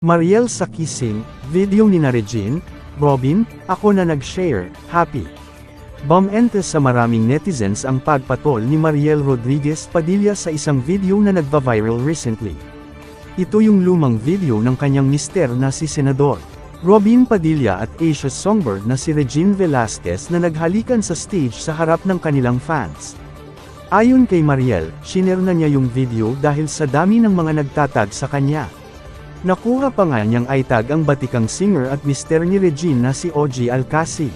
Mariel sa kissing, video ni Regine, Robin, ako na nag-share, happy. Bumentes sa maraming netizens ang pagpatol ni Mariel Rodriguez Padilla sa isang video na nagva-viral recently. Ito yung lumang video ng kanyang mister na si Senador Robin Padilla at Asia songbird na si Regine Velasquez na naghalikan sa stage sa harap ng kanilang fans. Ayon kay Mariel, shinare na niya yung video dahil sa dami ng mga nagtatag sa kanya. Nakuha pa nga niyang itag ang batikang singer at mister ni Regine na si OG Alcacid.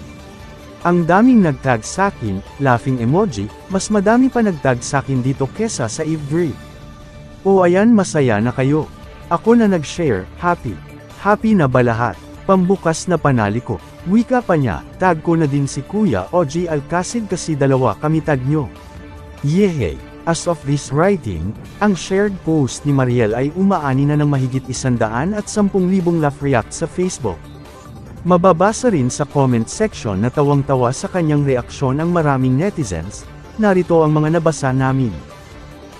Ang daming nagtag sakin, laughing emoji, mas madami pa nagtag sakin dito kesa sa Eve Drip. O ayan, masaya na kayo. Ako na nag-share, happy. Happy na ba lahat? Pambukas na panali ko. Wika pa niya, tag ko na din si Kuya OG Alcacid kasi dalawa kami tag nyo. Yehey! As of this writing, ang shared post ni Mariel ay umaani na ng mahigit 110,000 laugh react sa Facebook. Mababasa rin sa comment section na tawang-tawa sa kanyang reaksyon ang maraming netizens. Narito ang mga nabasa namin.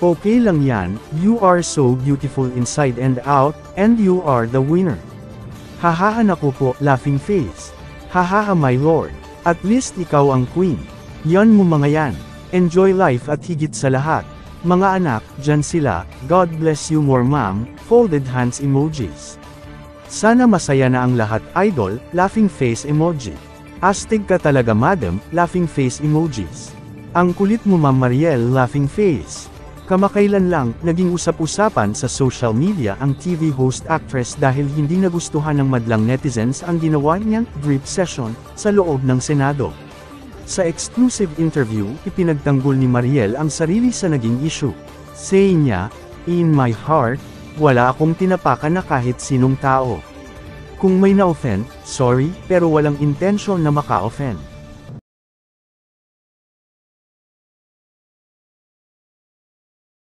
Okay lang yan, you are so beautiful inside and out, and you are the winner. Hahaha naku po, laughing face. Hahaha my lord, at least ikaw ang queen. Yan mo mga yan. Enjoy life at higit sa lahat. Mga anak, dyan sila, God bless you more ma'am, folded hands emojis. Sana masaya na ang lahat idol, laughing face emoji. Astig ka talaga madam, laughing face emojis. Ang kulit mo ma'am Mariel, laughing face. Kamakailan lang, naging usap-usapan sa social media ang TV host actress dahil hindi nagustuhan ng madlang netizens ang ginawa niyang drip session sa loob ng Senado. Sa exclusive interview, ipinagtanggol ni Mariel ang sarili sa naging issue. Say niya, in my heart, wala akong tinapakan na kahit sinong tao. Kung may na-offend, sorry, pero walang intensyon na maka-offend.